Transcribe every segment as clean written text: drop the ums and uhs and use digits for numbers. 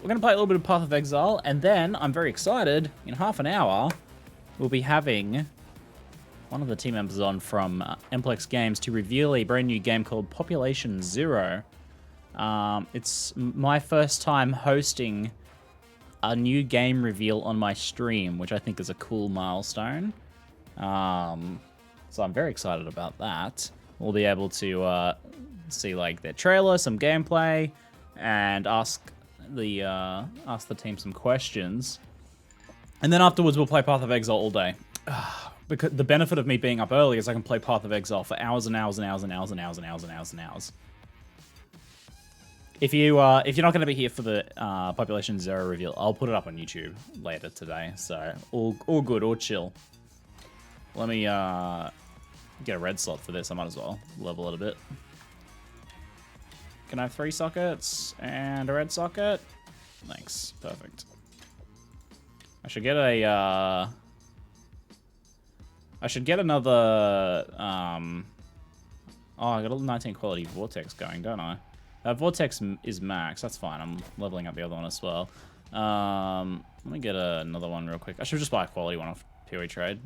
we're going to play a little bit of Path of Exile, and then I'm very excited. In half an hour, we'll be having one of the team members on from Mplex Games to reveal a brand new game called Population Zero. It's my first time hosting a new game reveal on my stream, which I think is a cool milestone. So I'm very excited about that. We'll be able to see like their trailer, some gameplay, and ask the team some questions. And then afterwards we'll play Path of Exile all day. Because the benefit of me being up early is I can play Path of Exile for hours and hours and hours and hours and hours and hours and hours and hours. If you're not going to be here for the Population Zero reveal, I'll put it up on YouTube later today. So all good, all chill. Let me get a red slot for this. I might as well level it a bit. Can I have 3 sockets and a red socket? Thanks. Perfect. I should get a I should get another oh, I got a 19 quality vortex going, don't I? That vortex is max. That's fine. I'm leveling up the other one as well. Let me get another one real quick. I should just buy a quality one off PoE trade.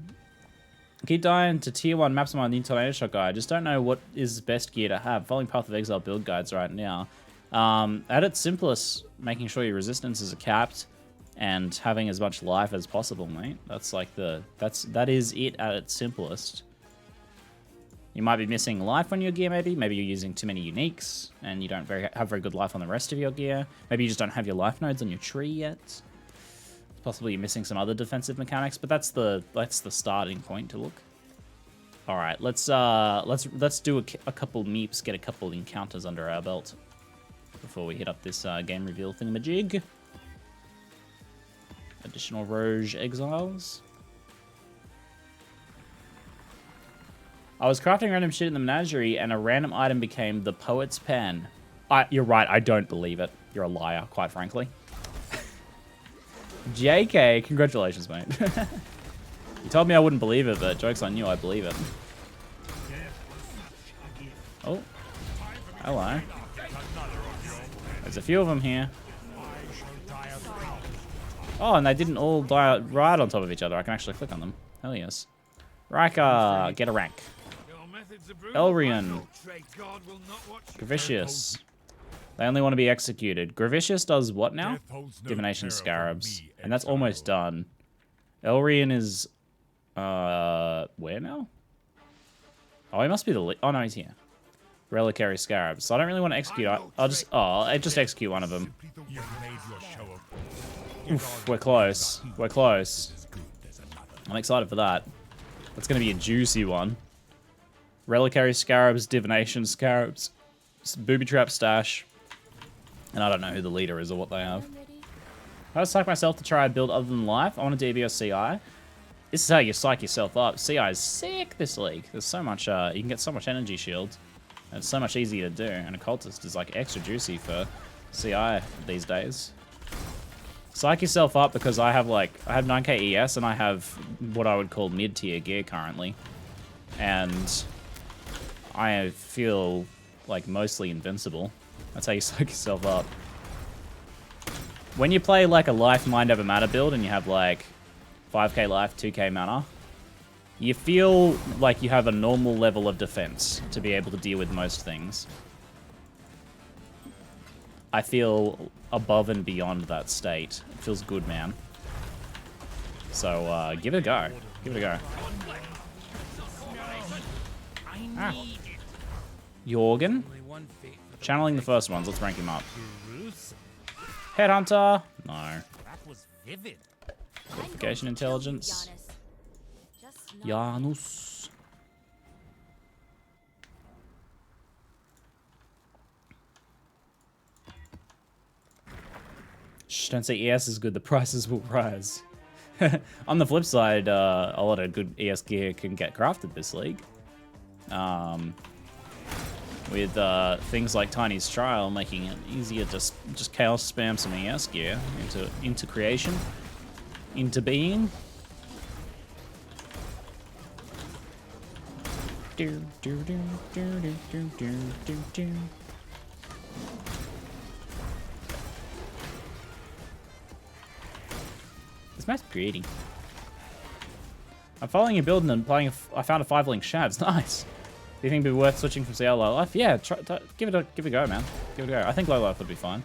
Keep dying to tier 1 maps on my new tornado shot guide. Just don't know what is best gear to have. Following Path of Exile build guides right now. At its simplest, making sure your resistances are capped and having as much life as possible, mate. That's like that is it at its simplest. You might be missing life on your gear, maybe. Maybe you're using too many uniques and you don't have very good life on the rest of your gear. Maybe you just don't have your life nodes on your tree yet. Possibly you're missing some other defensive mechanics, but that's the starting point to look. All right, let's do a couple meeps, get a couple encounters under our belt before we hit up this game reveal thingamajig. Additional Rogue Exiles. I was crafting random shit in the menagerie, and a random item became the Poet's Pen. You're right, I don't believe it. You're a liar, quite frankly. JK, congratulations, mate. You told me I wouldn't believe it, but joke's on you, I believe it. Oh. Hello. There's a few of them here. Oh, and they didn't all die right on top of each other. I can actually click on them. Hell yes. Rika, get a rank. Elrian. Gravicious. They only want to be executed. Gravicious does what now? Divination Scarabs. And that's almost done. Elrian is... where now? Oh, he must be the... Oh, no, he's here. Reliquary Scarabs. So I don't really want to execute... I'll just execute one of them. Oof, we're close. We're close. I'm excited for that. That's going to be a juicy one. Reliquary Scarabs, Divination Scarabs, Booby Trap Stash. And I don't know who the leader is or what they have. I psych myself to try a build other than life. I want a DB or CI. This is how you psych yourself up. CI is sick this league. There's so much, you can get so much energy shield. And it's so much easier to do. And Occultist is like extra juicy for CI these days. Psych yourself up because I have 9k ES and I have what I would call mid-tier gear currently. And I feel like mostly invincible. That's how you psych yourself up. When you play like a life mind over matter build and you have like 5k life, 2k mana, you feel like you have a normal level of defense to be able to deal with most things. I feel above and beyond that state. It feels good, man. So, give it a go. Give it a go. Ah. Jorgen. Channeling the first ones. Let's rank him up. Headhunter. No. Fortification Intelligence. Janus. Shh, don't say ES is good, the prices will rise. On the flip side, a lot of good ES gear can get crafted this league. With things like Tiny's Trial making it easier to just chaos spam some ES gear into creation, into being. This map's pretty. I'm following your build and playing. I found a 5-link shads. Nice. Do you think it'd be worth switching from CL low life? Yeah, give it a go, man. Give it a go. I think low life would be fine.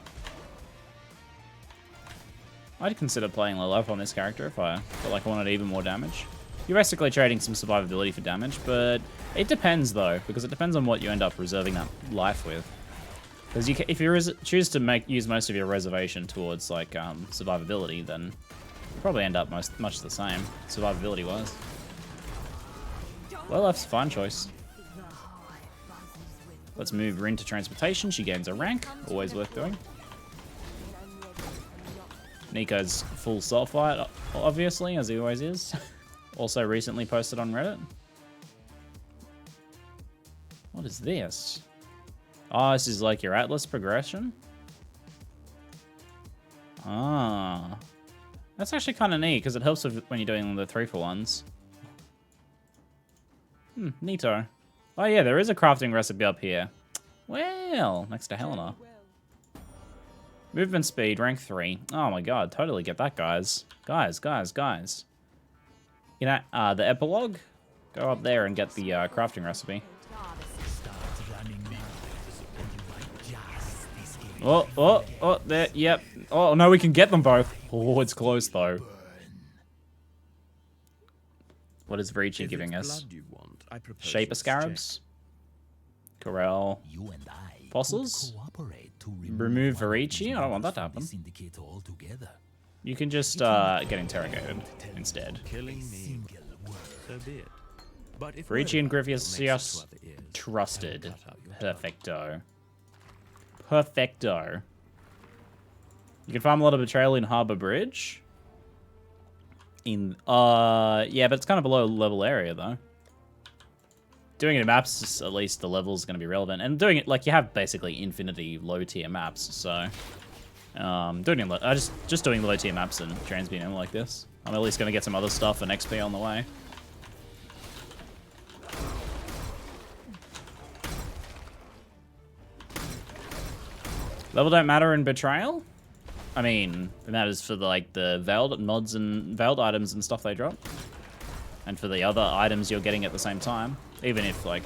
I'd consider playing low life on this character if I felt like I wanted even more damage. You're basically trading some survivability for damage, but it depends though, because it depends on what you end up reserving that life with. Because if you choose to use most of your reservation towards like survivability, then you probably end up much the same survivability-wise. Low life's a fine choice. Let's move Rin to transportation. She gains a rank, always worth doing. Nico's full self fight, obviously, as he always is. Also recently posted on Reddit. What is this? Oh, this is like your Atlas progression? Ah. That's actually kind of neat, because it helps when you're doing the 3-for-1s. Neato. Oh yeah, there is a crafting recipe up here. Well, next to Helena. Movement speed, rank 3. Oh my god, totally get that, guys. Guys. You know, the epilogue? Go up there and get the crafting recipe. Oh, there, yep. Oh, no, we can get them both. Oh, it's close, though. What is Ricci giving us? Shaper Scarabs? Corral. Fossils? Remove Varici? I don't want that to happen. You can just get interrogated instead. Varici and Griffius just trusted. Perfecto. Perfecto. You can farm a lot of Betrayal in Harbour Bridge. Yeah, but it's kind of below level area though. Doing it in maps, at least the level's going to be relevant. And doing it, like, you have basically infinity low-tier maps, so... doing it, just doing low-tier maps and transmuting them like this. I'm at least going to get some other stuff and XP on the way. Level don't matter in Betrayal? I mean, it matters for the veiled mods and veiled items and stuff they drop. And for the other items you're getting at the same time. Even if, like,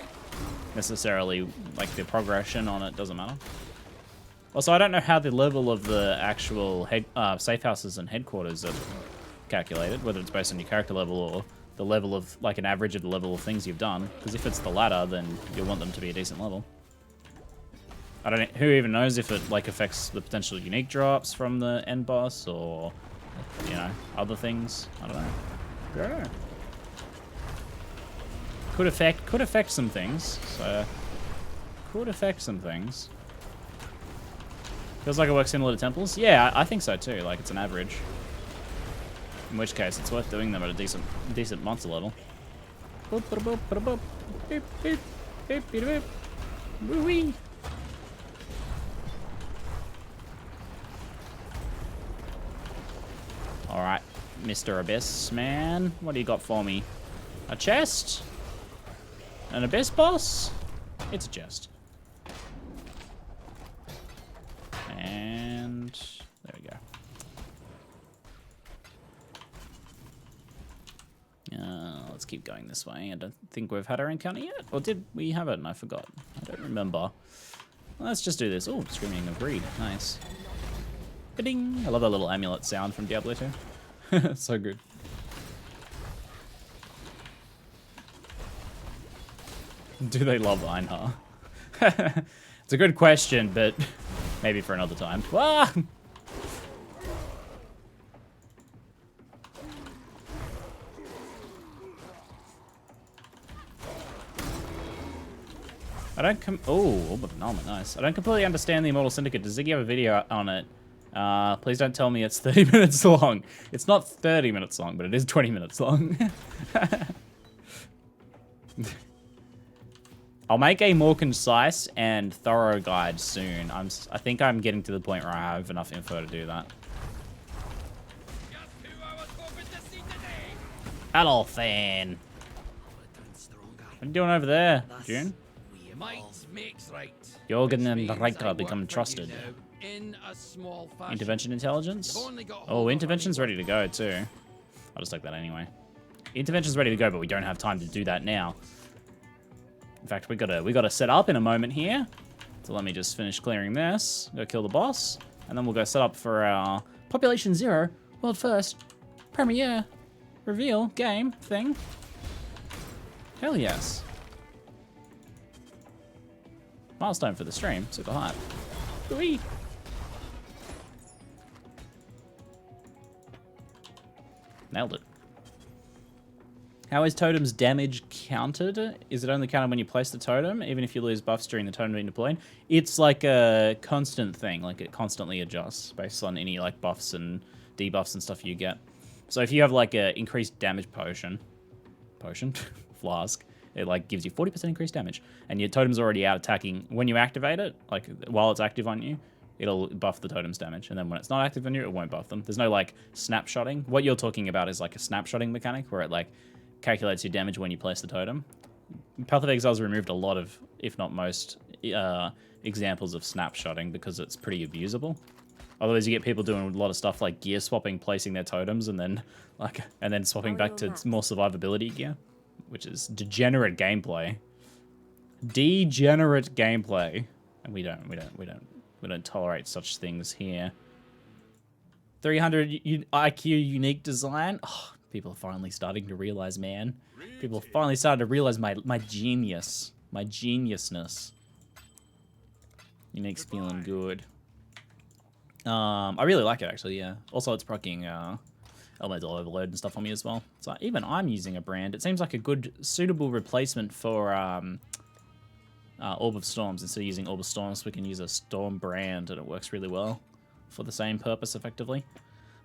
necessarily, like, the progression on it doesn't matter. Also, I don't know how the level of the actual safe houses and headquarters are calculated, whether it's based on your character level or the level of, like, an average of the level of things you've done. Because if it's the latter, then you'll want them to be a decent level. I don't know, who even knows if it, like, affects the potential unique drops from the end boss or, you know, other things. I don't know. I don't know. Could affect some things, so could affect some things. Feels like it works similar to temples. Yeah, I think so too. Like it's an average. In which case, it's worth doing them at a decent monster level. Woo-wee. All right, Mr. Abyss man, what do you got for me? A chest? An Abyss boss? It's a chest. And there we go. Let's keep going this way. I don't think we've had our encounter yet. Or did we have it and I forgot? I don't remember. Let's just do this. Oh, Screaming of Greed. Nice. Ba-ding! I love that little amulet sound from Diablo 2. So good. Do they love Einhar? It's a good question, but maybe for another time. Ah! Oh, but no, nice. I don't completely understand the Immortal Syndicate. Does Ziggy have a video on it? Please don't tell me it's 30 minutes long. It's not 30 minutes long, but it is 20 minutes long. I'll make a more concise and thorough guide soon. I think I'm getting to the point where I have enough info to do that. Hello, fan. What are you doing over there, June? Jorgen and Reika become trusted. Intervention intelligence? Oh, intervention's ready to go too. I'll just take that anyway. Intervention's ready to go, but we don't have time to do that now. In fact, we gotta set up in a moment here. So let me just finish clearing this. Go kill the boss. And then we'll go set up for our Population 0, World First, Premiere, Reveal, Game, thing. Hell yes. Milestone for the stream. Super hype. Whee! Nailed it. How is totem's damage counted? Is it only counted when you place the totem, even if you lose buffs during the totem being deployed? It's like a constant thing, like it constantly adjusts based on any like buffs and debuffs and stuff you get. So if you have like a increased damage potion, flask, it like gives you 40% increased damage, and your totem's already out attacking. When you activate it, like while it's active on you, it'll buff the totem's damage, and then when it's not active on you, it won't buff them. There's no like snapshotting. What you're talking about is like a snapshotting mechanic where it like calculates your damage when you place the totem. Path of Exile's removed a lot of, if not most, examples of snapshotting because it's pretty abusable. Otherwise, you get people doing a lot of stuff like gear swapping, placing their totems, and then swapping back to more survivability gear, which is degenerate gameplay. Degenerate gameplay, and we don't tolerate such things here. 300 IQ unique design. Oh, people are finally starting to realize, man. People are finally starting to realize my genius, my geniusness. Unique's feeling good. I really like it actually. Yeah. Also, it's proccing elemental overload and stuff on me as well. So even I'm using a brand. It seems like a good, suitable replacement for Orb of Storms. Instead of using Orb of Storms, we can use a Storm brand, and it works really well for the same purpose, effectively.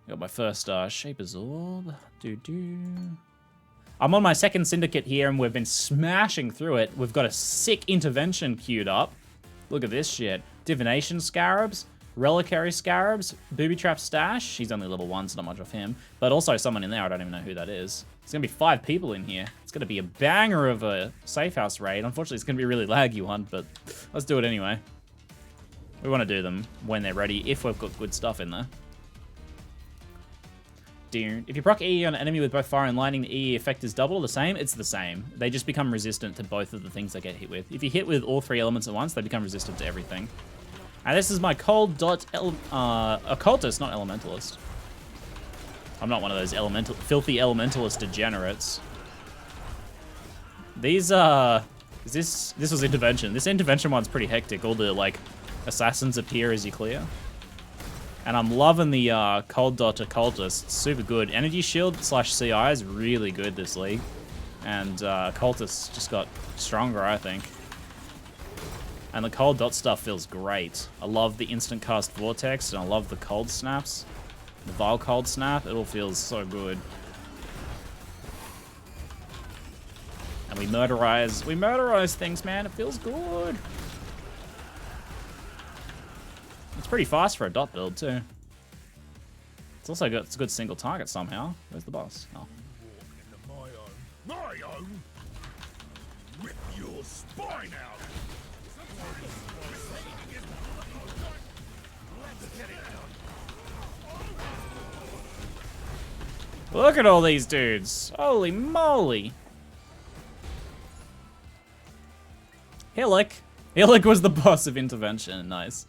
I got my first Shaper's Orb. I'm on my second Syndicate here, and we've been smashing through it. We've got a sick intervention queued up. Look at this shit. Divination Scarabs, Reliquary Scarabs, Booby Trap Stash. He's only level 1, so not much of him. But also someone in there, I don't even know who that is. There's going to be 5 people in here. It's going to be a banger of a safe house raid. Unfortunately, it's going to be a really laggy one, but let's do it anyway. We want to do them when they're ready, if we've got good stuff in there. If you proc E on an enemy with both fire and lightning, the E effect is double or the same? It's the same. They just become resistant to both of the things they get hit with. If you hit with all 3 elements at once, they become resistant to everything. And this is my cold dot occultist, not elementalist. I'm not one of those filthy elementalist degenerates. These this was intervention. This intervention one's pretty hectic. All the like assassins appear as you clear. And I'm loving the cold dot occultist. Super good. Energy shield / CI is really good this league. And occultist just got stronger, I think. And the cold dot stuff feels great. I love the instant cast vortex, and I love the cold snaps. The vile cold snap, it all feels so good. And we murderize things, man. It feels good. It's pretty fast for a dot build too. It's also got, it's a good single target somehow. Where's the boss? Oh. My own. Rip your spine out. Look at all these dudes. Holy moly. Hillick. Hillick was the boss of intervention. Nice.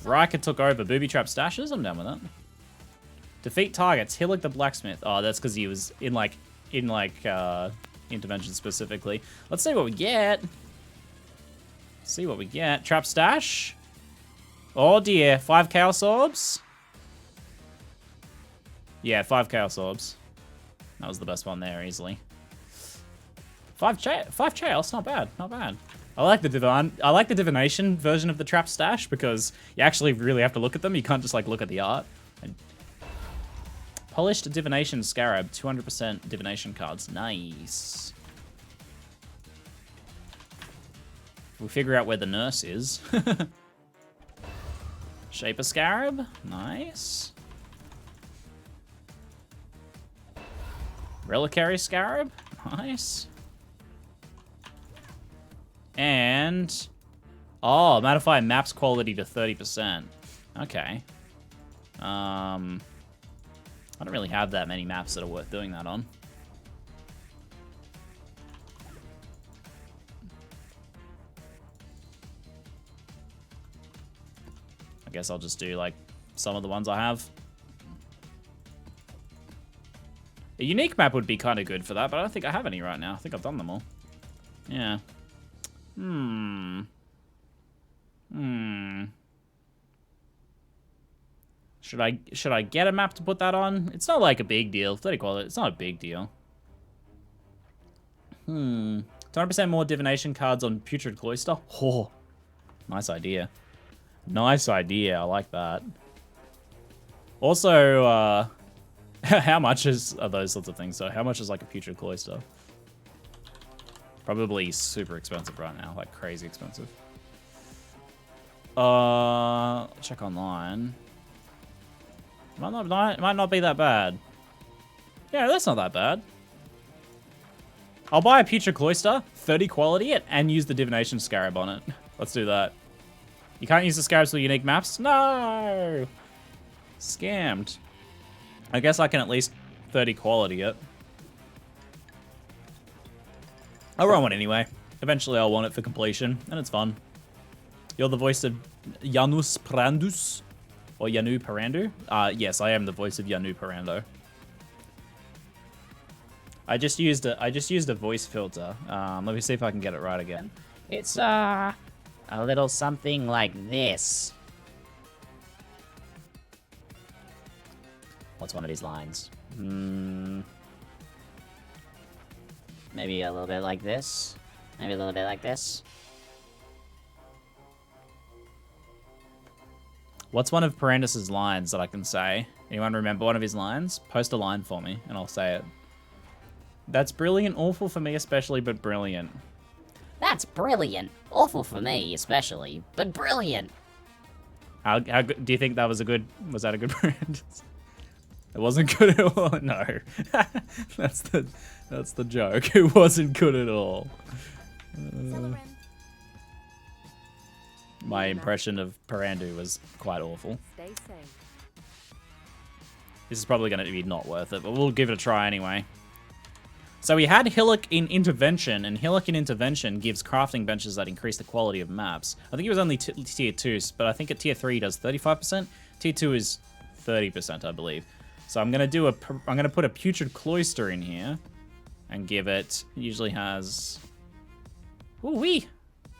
Riker took over. Booby Trap Stashes? I'm down with that. Defeat targets. Hillick the Blacksmith. Oh, that's because he was in intervention specifically. Let's see what we get. See what we get. Trap Stash. Oh dear. 5 Chaos Orbs. Yeah, 5 Chaos Orbs. That was the best one there, easily. 5 Chaos. Not bad. Not bad. I like the divination version of the Trap Stash because you actually really have to look at them. You can't just like look at the art. And polished divination scarab, 200% divination cards. Nice. We'll figure out where the nurse is. Shaper scarab, nice. Reliquary scarab, nice. And, oh, modify maps quality to 30%. Okay. I don't really have that many maps that are worth doing that on. I guess I'll just do like some of the ones I have. A unique map would be kind of good for that, but I don't think I have any right now. I think I've done them all. Yeah. Should I get a map to put that on? It's not like a big deal. 30 quality, it's not a big deal. 200% more divination cards on Putrid Cloister. Oh, nice idea. Nice idea. I like that. Also, how much are those sorts of things? So how much is like a Putrid Cloister? Probably super expensive right now, like crazy expensive. Check online. Might not be that bad. Yeah, that's not that bad. I'll buy a Putrid Cloister, 30 quality it, and use the Divination Scarab on it. Let's do that. You can't use the Scarabs for unique maps? No! Scammed. I guess I can at least 30 quality it. I'll run one anyway. Eventually I'll want it for completion, and it's fun. You're the voice of Janus Parandus? Or Yanu Parandu? Yes, I am the voice of Yanu Parando. I just used a voice filter. Let me see if I can get it right again. It's a little something like this. What's one of these lines? Maybe a little bit like this. Maybe a little bit like this. What's one of Parandus's lines that I can say? Anyone remember one of his lines? Post a line for me, and I'll say it. That's brilliant, awful for me especially, but brilliant. That's brilliant. Awful for me, especially, but brilliant. How good, do you think that was a good? Was that a good Parandus? It wasn't good at all. No, that's the joke. It wasn't good at all. My impression of Parandu was quite awful. Stay safe. This is probably going to be not worth it, but we'll give it a try anyway. So we had Hillock in Intervention, and Hillock in Intervention gives crafting benches that increase the quality of maps. I think it was only tier 2, but I think at tier 3 it does 35%. Tier 2 is 30%, I believe. So I'm going to put a Putrid Cloister in here and give it, usually has, ooh-wee.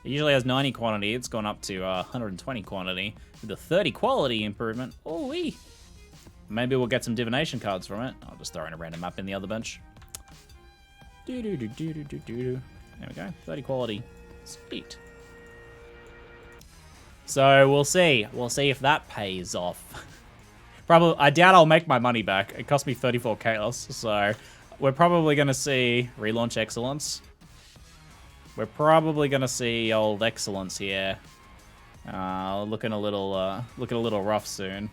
It usually has 90 quantity. It's gone up to 120 quantity with a 30 quality improvement. Ooh-wee. Maybe we'll get some divination cards from it. I'll just throw in a random map in the other bench. There we go. 30 quality. Sweet. So we'll see. We'll see if that pays off. Probably. I doubt I'll make my money back. It cost me 34 chaos. So we're probably going to see relaunch excellence. We're probably going to see old excellence here. Looking a little rough soon.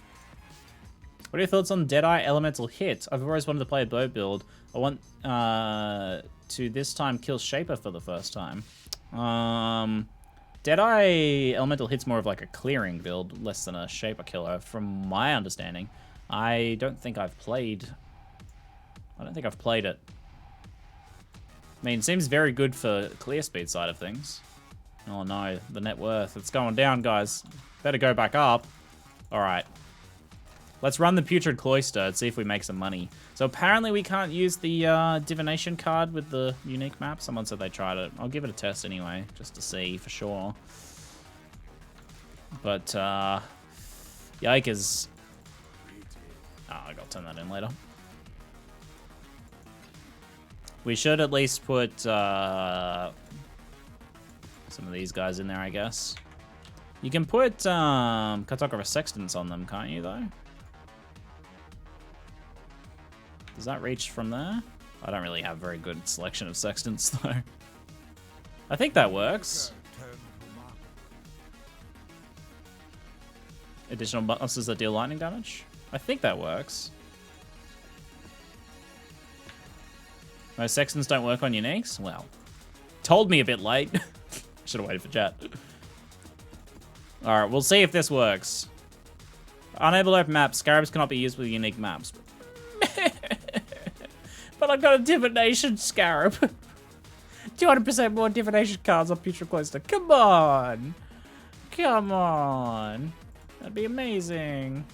What are your thoughts on Deadeye Elemental Hit? I've always wanted to play a bow build. I want to this time kill Shaper for the first time. Deadeye Elemental Hit's more of like a clearing build, less than a Shaper killer, from my understanding. I don't think I've played it. I mean, it seems very good for clear speed side of things. Oh no, the net worth. It's going down, guys. Better go back up. Alright. Let's run the Putrid Cloister and see if we make some money. So apparently we can't use the divination card with the unique map. Someone said they tried it. I'll give it a test anyway, just to see for sure. But, yikers. Oh, I gotta turn that in later. We should at least put some of these guys in there, I guess. You can put Cartographer Sextants on them, can't you, though? Does that reach from there? I don't really have very good selection of Sextants, though. I think that works. Additional monsters that deal lightning damage? I think that works. No, Sextants don't work on uniques? Well, told me a bit late. Should have waited for chat. Alright, we'll see if this works. Unable to open maps. Scarabs cannot be used with unique maps. But I got a divination scarab. 200% more divination cards on Putrid Cloister. Come on. Come on. That'd be amazing.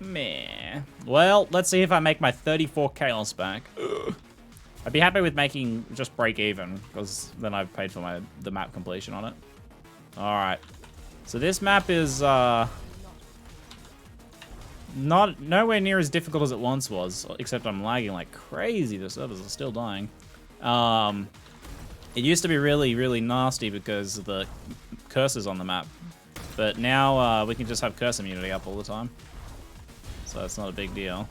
Meh. Well, let's see if I make my 34 chaos back. Ugh. I'd be happy with making just break even, because then I've paid for the map completion on it. Alright. So this map is nowhere near as difficult as it once was, except I'm lagging like crazy. The servers are still dying. It used to be really, really nasty because of the cursors on the map. But now we can just have curse immunity up all the time. So that's not a big deal.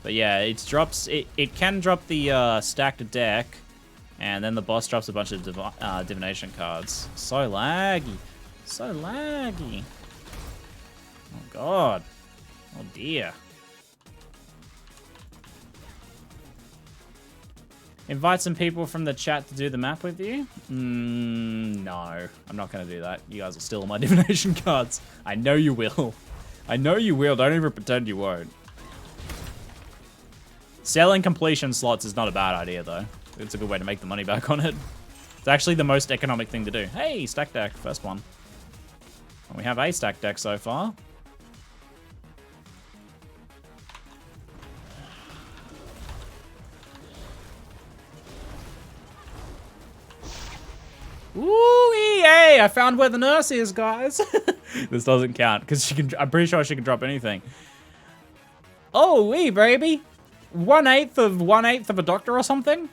But yeah, it can drop the stacked deck, and then the boss drops a bunch of divination cards. So laggy. So laggy. Oh god. Oh dear. Invite some people from the chat to do the map with you? No, I'm not going to do that. You guys will steal my divination cards. I know you will. I know you will. Don't even pretend you won't. Selling completion slots is not a bad idea, though. It's a good way to make the money back on it. It's actually the most economic thing to do. Hey, stack deck. First one. And we have a stack deck so far. Ooh, EA! I found where the nurse is, guys. This doesn't count because she can. I'm pretty sure she can drop anything. Oh, wee, baby! 1/8 of a doctor or something.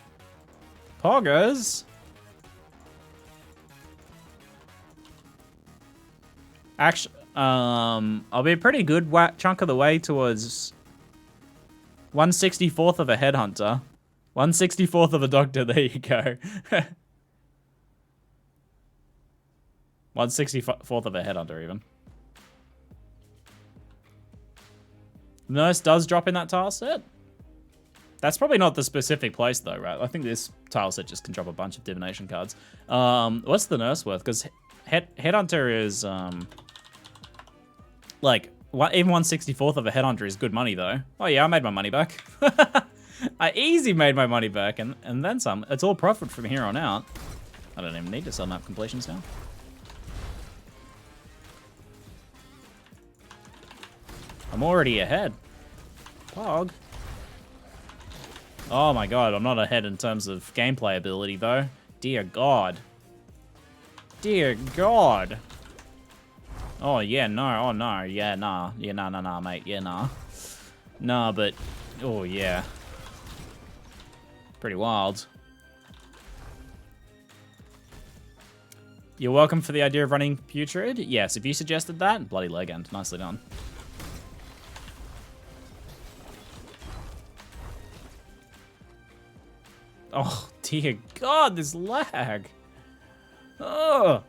Poggers. Actually, I'll be a pretty good chunk of the way towards 1/64 of a headhunter. 1/64 of a doctor. There you go. 1/64 of a headhunter, even. Nurse does drop in that tile set. That's probably not the specific place, though, right? I think this tile set just can drop a bunch of divination cards. What's the nurse worth? Because headhunter is, like, even 1/64 of a headhunter is good money, though. Oh, yeah, I made my money back. I easy made my money back, and then some. It's all profit from here on out. I don't even need to sell map completions now. I'm already ahead. Pog. Oh my god, I'm not ahead in terms of gameplay ability, though. Dear god. Dear god. Oh, yeah, no. Oh, no. Yeah, nah. Yeah, nah, mate. Yeah, nah. Nah, but... Oh, yeah. Pretty wild. You're welcome for the idea of running Putrid? Yes, if you suggested that, bloody legend. Nicely done. Oh, dear god, this lag. Oh.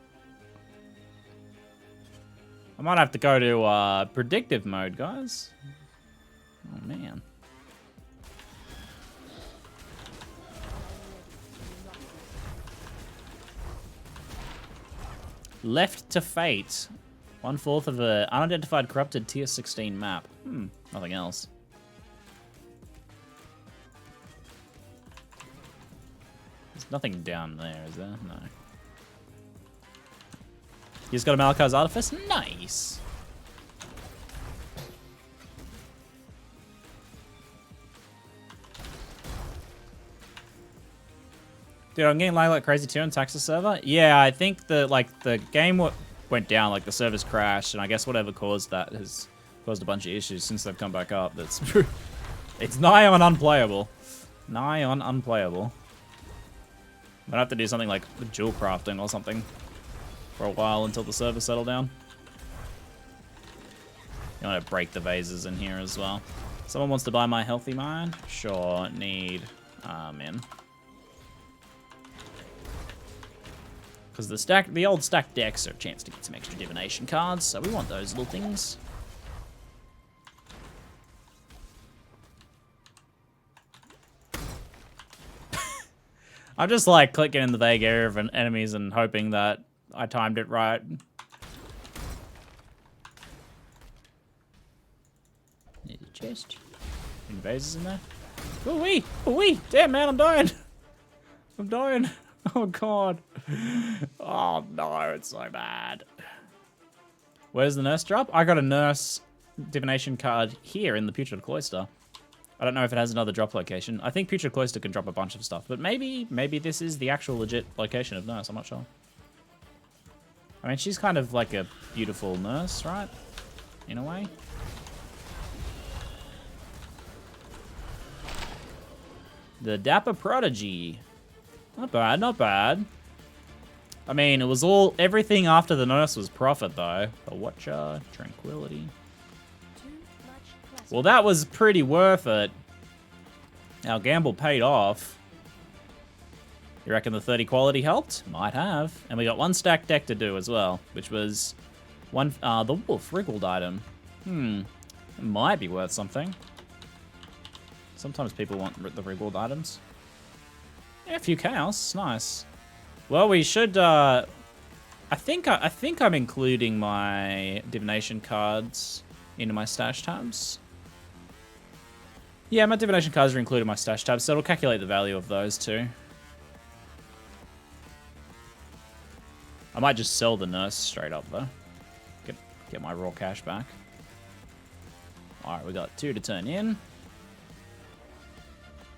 I might have to go to predictive mode, guys. Oh, man. Left to Fate. 1/4 of an unidentified corrupted tier 16 map. Nothing else. There's nothing down there, is there? No. You just got a Malachi's Artifice? Nice! Dude, I'm getting lag like crazy too on Texas server. Yeah, I think the game went down, like the servers crashed, and I guess whatever caused that has caused a bunch of issues since they've come back up. That's it's nigh on unplayable. Nigh on unplayable. Might have to do something like jewel crafting or something for a while until the servers settle down. You want to break the vases in here as well. Someone wants to buy my healthy mine? Sure, need in. Because the old stacked decks are a chance to get some extra divination cards, so we want those little things. I'm just like clicking in the vague area of enemies and hoping that I timed it right. There's a chest. Any vases in there? Ooh-wee! Ooh-wee! Damn, man, I'm dying! I'm dying! Oh, God. Oh, no, it's so bad. Where's the nurse drop? I got a nurse divination card here in the Putrid Cloister. I don't know if it has another drop location. I think Putrid Cloister can drop a bunch of stuff, but maybe this is the actual legit location of nurse. I'm not sure. I mean, she's kind of like a beautiful nurse, right? In a way. The Dapper Prodigy. Not bad, not bad. I mean, it was everything after the nurse was profit, though. The Watcher, Tranquility. Well, that was pretty worth it. Our gamble paid off. You reckon the 30 quality helped? Might have. And we got one stack deck to do as well, which was the Wolf Wriggled item. It might be worth something. Sometimes people want the Wriggled items. Yeah, a few chaos. Nice. Well, we should. I think I'm including my divination cards into my stash tabs. Yeah, my divination cards are included in my stash tabs, so it'll calculate the value of those too. I might just sell the nurse straight up though. Get my raw cash back. All right, we got 2 to turn in.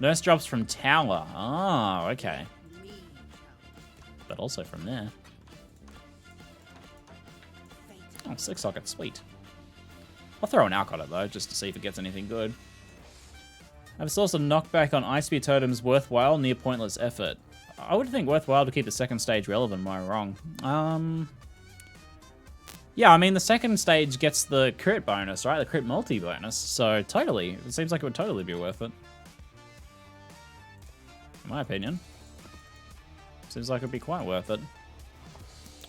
Nurse drops from tower. Oh, okay. But also from there. Oh, 6 socket, sweet. I'll throw an alk on it though, just to see if it gets anything good. Have a source of knockback on Ice Spear totems worthwhile, near pointless effort. I would think worthwhile to keep the second stage relevant, am I wrong? Yeah, I mean, the second stage gets the crit bonus, right? The crit multi bonus, so totally. It seems like it would totally be worth it. In my opinion. Seems like it'd be quite worth it.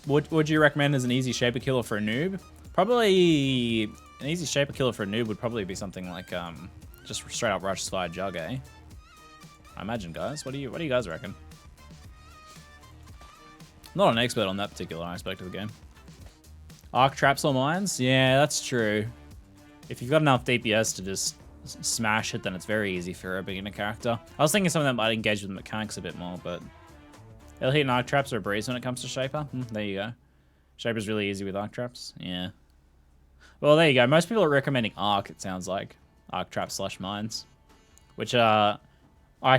Would you recommend as an easy shaper killer for a noob? Probably an easy shaper killer for a noob would probably be something like just straight up Rush Spire Jug, eh? I imagine, guys. What do you guys reckon? Not an expert on that particular aspect of the game. Arc traps or mines? Yeah, that's true. If you've got enough DPS to just smash it, then it's very easy for a beginner character. I was thinking something that might engage with the mechanics a bit more, but Elite and arc traps are a breeze when it comes to Shaper. There you go. Shaper's really easy with arc traps. Yeah. Well, there you go. Most people are recommending arc, it sounds like. Arc traps / mines. Which I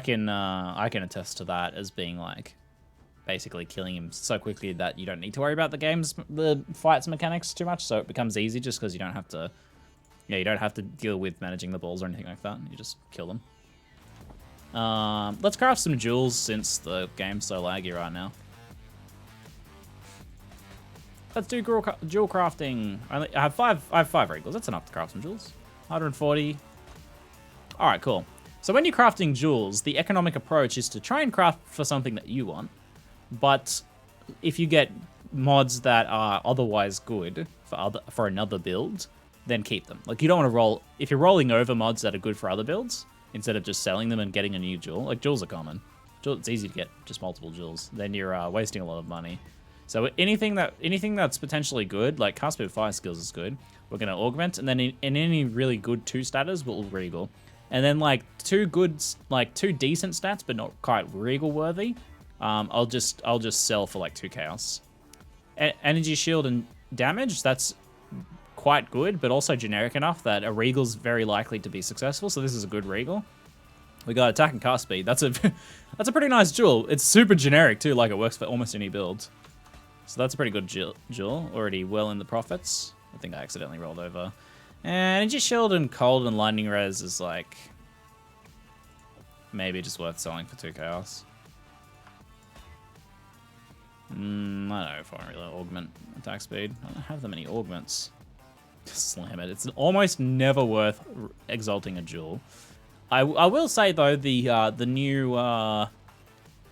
can attest to that as being like basically killing him so quickly that you don't need to worry about the fights mechanics too much, so it becomes easy just because you don't have to you don't have to deal with managing the balls or anything like that. You just kill them. Let's craft some jewels since the game's so laggy right now. Let's do jewel crafting. I have five regals. That's enough to craft some jewels. 140. All right, cool. So when you're crafting jewels, the economic approach is to try and craft for something that you want. But if you get mods that are otherwise good for another build, then keep them. Like, you don't want to roll... If you're rolling over mods that are good for other builds, instead of just selling them and getting a new jewel, like, jewels are common. It's easy to get just multiple jewels. Then you're wasting a lot of money. So anything that's potentially good, like cast speed fire skills is good, we're going to augment, and then in any really good 2-statters, we'll regal. And then like two decent stats, but not quite regal worthy, I'll just sell for like 2 chaos. Energy shield and damage, that's quite good, but also generic enough that a regal's very likely to be successful. So this is a good regal. We got attack and cast speed. That's a pretty nice jewel. It's super generic too, like it works for almost any build. So that's a pretty good jewel. Already well in the profits. I think I accidentally rolled over. And energy shield and cold and lightning res is like maybe just worth selling for 2 chaos. I don't know if I want to really augment attack speed. I don't have that many augments. Slam it. It's almost never worth exalting a jewel. I will say though, the new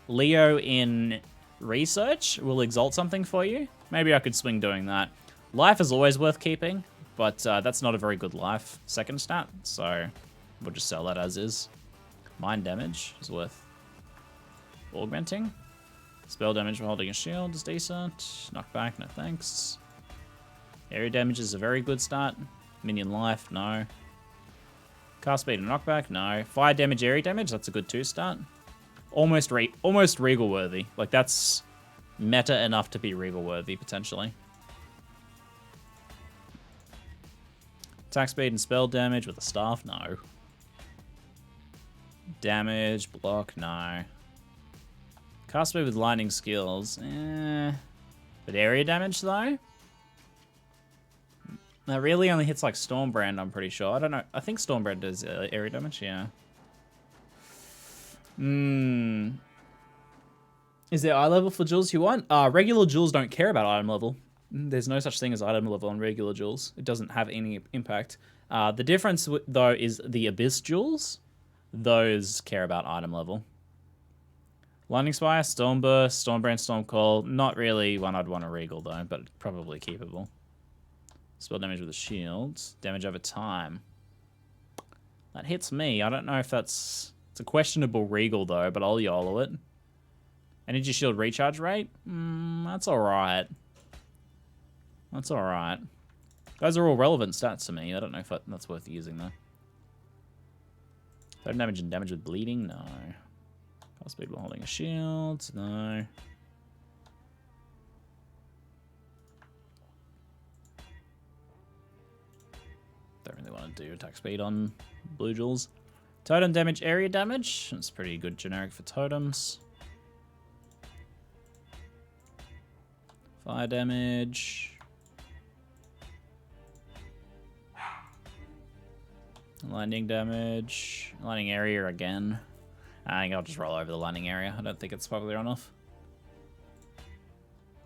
Leo in research will exalt something for you. Maybe I could swing doing that. Life is always worth keeping, but that's not a very good life second stat, so we'll just sell that as is. Mind damage is worth augmenting. Spell damage for holding a shield is decent. Knockback, no thanks. Area damage is a very good start. Minion life, no. Cast speed and knockback, no. Fire damage, area damage, that's a good 2 start. Almost regal worthy. Like, that's meta enough to be regal worthy, potentially. Attack speed and spell damage with a staff, no. Damage, block, no. Cast speed with lightning skills, But area damage, though? That really only hits, like, Stormbrand, I'm pretty sure. I don't know. I think Stormbrand does area damage, yeah. Is there eye level for jewels you want? Regular jewels don't care about item level. There's no such thing as item level on regular jewels. It doesn't have any impact. The difference, though, is the Abyss jewels. Those care about item level. Lightning Spire, Stormburst, Stormbrand, Stormcall. Not really one I'd want to regal, though, but probably keepable. Spell damage with a shield. Damage over time. That hits me. I don't know if that's... It's a questionable regal, though, but I'll YOLO it. Energy shield recharge rate? That's alright. That's alright. Those are all relevant stats to me. I don't know if that's worth using, though. Third damage and damage with bleeding? No. Cast speed while holding a shield? No. Don't really want to do attack speed on blue jewels. Totem damage, area damage. That's pretty good generic for totems. Fire damage. Lightning damage. Lightning area again. I think I'll just roll over the lightning area. I don't think it's popular enough.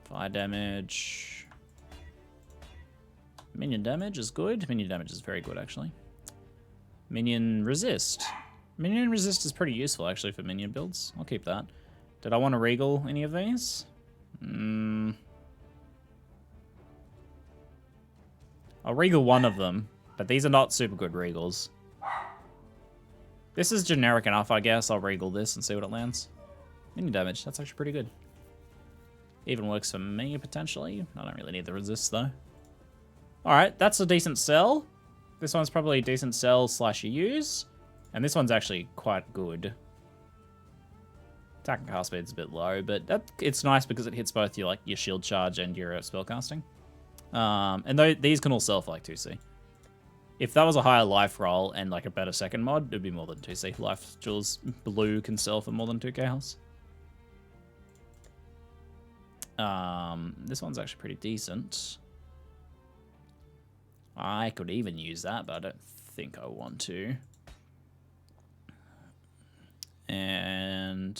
Fire damage. Minion damage is good. Minion damage is very good, actually. Minion resist. Minion resist is pretty useful, actually, for minion builds. I'll keep that. Did I want to regal any of these? I'll regal one of them, but these are not super good regals. This is generic enough, I guess. I'll regal this and see what it lands. Minion damage, that's actually pretty good. Even works for me, potentially. I don't really need the resist, though. Alright, that's a decent sell. This one's probably a decent sell / use. And this one's actually quite good. Attack and cast speed's a bit low, but it's nice because it hits both your shield charge and your spellcasting. And these can all sell for like 2C. If that was a higher life roll and like a better second mod, it'd be more than 2C. Life jewels blue can sell for more than 2 chaos. This one's actually pretty decent. I could even use that, but I don't think I want to. And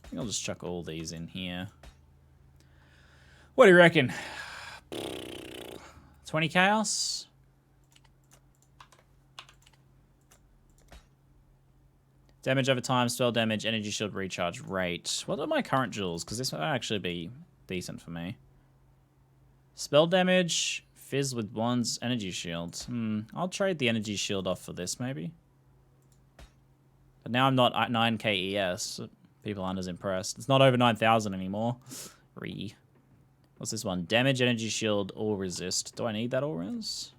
I think I'll just chuck all these in here. What do you reckon? 20 chaos? Damage over time, spell damage, energy shield recharge rate. What are my current jewels? Because this might actually be decent for me. Spell damage, fizz with wands, energy shield. I'll trade the energy shield off for this, maybe. But now I'm not at 9k ES. People aren't as impressed. It's not over 9,000 anymore. What's this one? Damage, energy shield, all resist. Do I need that all res?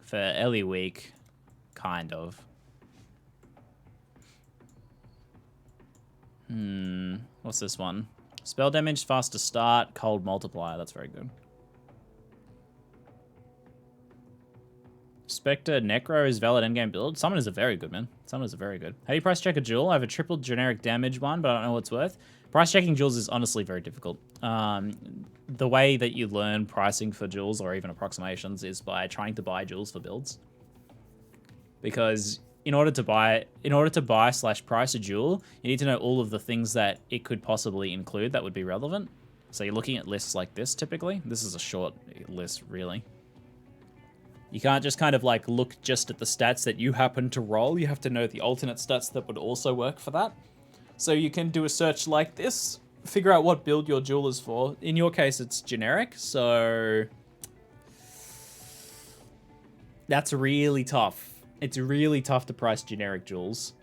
For early week, kind of. What's this one? Spell damage, faster start, cold multiplier. That's very good. Spectre Necro is valid endgame build. Summon is a very good, man. Summon is a very good. How do you price check a jewel? I have a triple generic damage one, but I don't know what it's worth. Price checking jewels is honestly very difficult. The way that you learn pricing for jewels or even approximations is by trying to buy jewels for builds. Because in order to buy / price a jewel, you need to know all of the things that it could possibly include that would be relevant. So you're looking at lists like this typically. This is a short list, really. You can't just kind of like look just at the stats that you happen to roll. You have to know the alternate stats that would also work for that. So you can do a search like this, figure out what build your jewel is for. In your case, it's generic, so that's really tough. It's really tough to price generic jewels.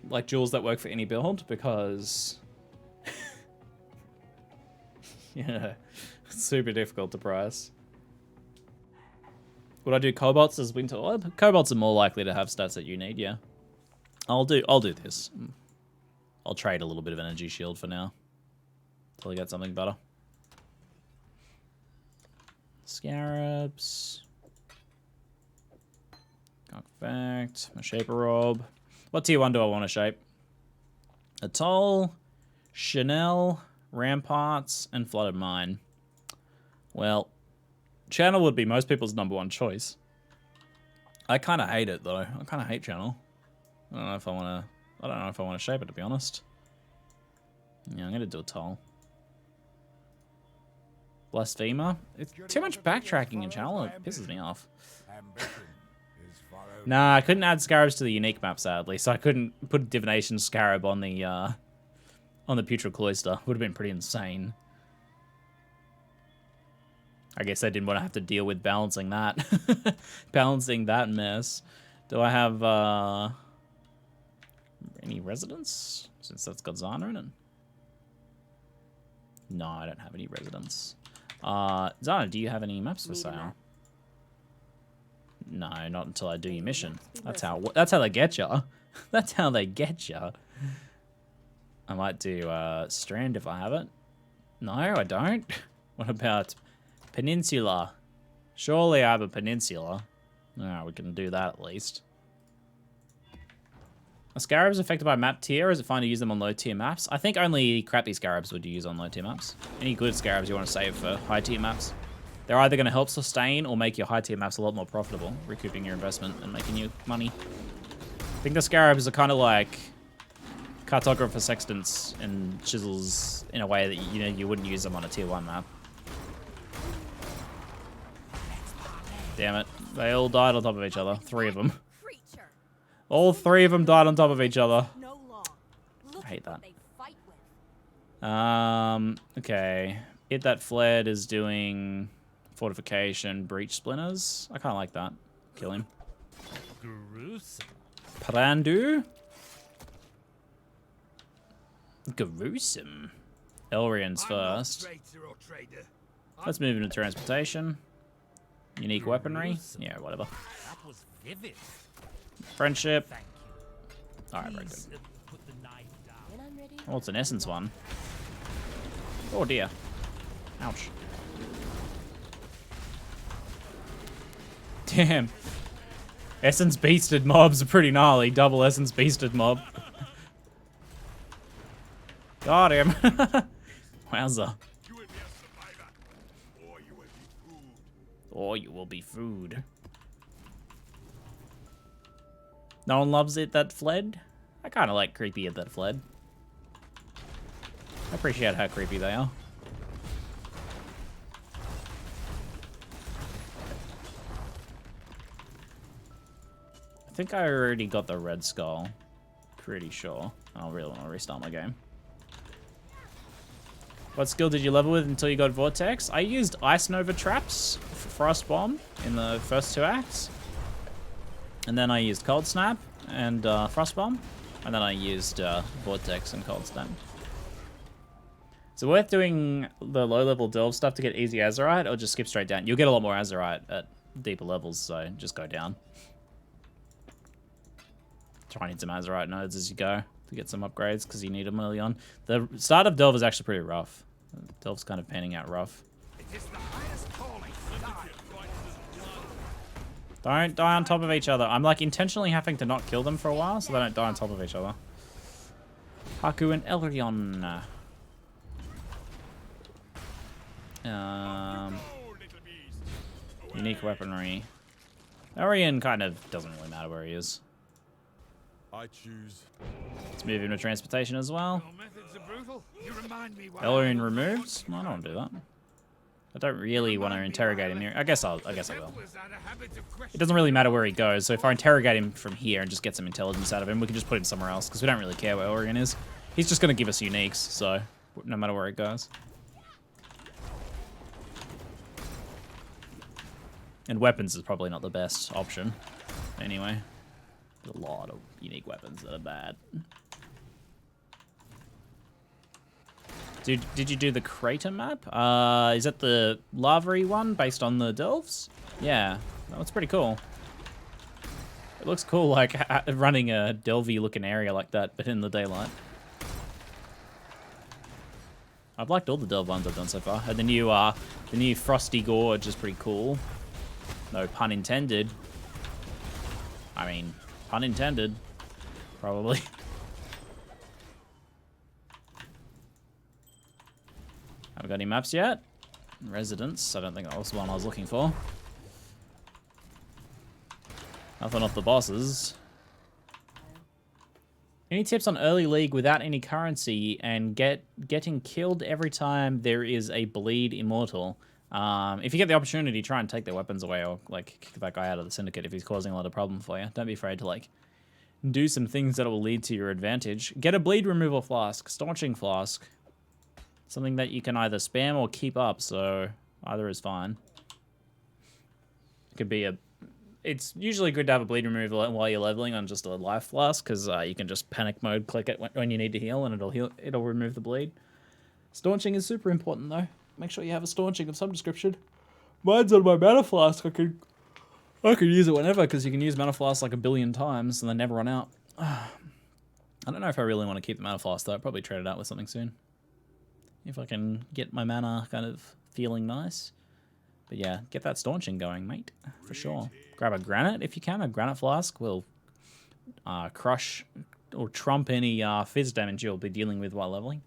like jewels that work for any build because yeah, it's super difficult to price. Would I do cobalts as winter orb? Cobalts are more likely to have stats that you need, yeah. I'll do this. I'll trade a little bit of energy shield for now. Till I get something better. Scarabs. Fact. My shaper robe. What tier 1 do I want to shape? Atoll, Chanel, Ramparts, and Flooded Mine. Well, Channel would be most people's #1 choice. I kind of hate it though. I kind of hate Channel. I don't know if I want to shape it, to be honest. Yeah, I'm gonna do Atoll. Blasphemer. It's too much backtracking in Channel. It pisses me off. Nah, I couldn't add scarabs to the unique map, sadly, so I couldn't put a divination scarab on the Putrid Cloister. Would have been pretty insane. I guess I didn't want to have to deal with balancing that. Balancing that mess. Do I have any residents? Since that's got Zana in it. No, I don't have any residents. Zana, do you have any maps for sale? No, not until I do your mission. That's how they get ya. That's how they get ya. I might do Strand if I have it. No, I don't. What about Peninsula? Surely I have a Peninsula. No, we can do that at least. Are scarabs affected by map tier, or is it fine to use them on low tier maps? I think only crappy scarabs would you use on low tier maps. Any good scarabs you want to save for high tier maps. They're either going to help sustain or make your high tier maps a lot more profitable, recouping your investment and making you money. I think the scarabs are kind of like cartographer sextants and chisels in a way that you wouldn't use them on a tier 1 map. Damn it. They all died on top of each other. 3 of them. All 3 of them died on top of each other. I hate that. Okay. It that fled is doing fortification, breach splinters. I kind of like that. Kill him. Prandu. Gruesome. Elrian's first. Let's move into transportation. Unique weaponry. Yeah, whatever. Friendship. Alright, very good. Oh, it's an essence one. Oh dear. Ouch. Damn. Essence beasted mobs are pretty gnarly. Double essence beasted mob. Got him. Wowza. Or you will be food. No one loves it that fled? I kind of like creepy it that fled. I appreciate how creepy they are. I think I already got the red skull. Pretty sure. I really want to restart my game. What skill did you level with until you got Vortex? I used Ice Nova traps for Frost Bomb in the first 2 acts. And then I used Cold Snap and Frost Bomb. And then I used Vortex and Cold Snap. Is it worth doing the low-level delve stuff to get easy Azerite, or just skip straight down? You'll get a lot more Azerite at deeper levels, so just go down. Try and hit some Azerite nodes as you go to get some upgrades, because you need them early on. The start of Delve is actually pretty rough. Delve's kind of panning out rough. Don't die on top of each other. I'm like intentionally having to not kill them for a while so they don't die on top of each other. Haku and Elrion. Unique weaponry. Elrion kind of doesn't really matter where he is. I choose. Let's move him to transportation as well. Elrion removed? No, I don't want to do that. I don't really want to interrogate him here. I guess I will. It doesn't really matter where he goes, so if I interrogate him from here and just get some intelligence out of him, we can just put him somewhere else, because we don't really care where Elrion is. He's just going to give us uniques, so no matter where he goes. And weapons is probably not the best option, anyway. There's a lot of unique weapons that are bad. Did you do the crater map? Is that the lava-y one based on the delves? Yeah, that looks pretty cool. It looks cool, like running a delvey looking area like that, but in the daylight. I've liked all the delve ones I've done so far. And the new Frosty Gorge is pretty cool. No pun intended. I mean, pun intended, probably. Haven't got any maps yet. Residence, I don't think that was the one I was looking for. Nothing off the bosses. Any tips on early league without any currency and getting killed every time there is a bleed immortal? If you get the opportunity, try and take their weapons away or like kick that guy out of the syndicate if he's causing a lot of problem for you. Don't be afraid to like do some things that will lead to your advantage. Get a bleed removal flask, staunching flask. Something that you can either spam or keep up, so either is fine. It could be a... It's usually good to have a bleed removal while you're leveling on just a life flask, because you can just panic mode click it when you need to heal, and it'll remove the bleed. Staunching is super important though. Make sure you have a staunching of some description. Mine's on my mana flask. I could use it whenever, because you can use mana flask like a billion times and they never run out. I don't know if I really want to keep the mana flask though. I'll probably trade it out with something soon. If I can get my mana kind of feeling nice. But yeah, get that staunching going, mate, for sure. Grab a granite if you can. A granite flask will crush or trump any fizz damage you'll be dealing with while leveling.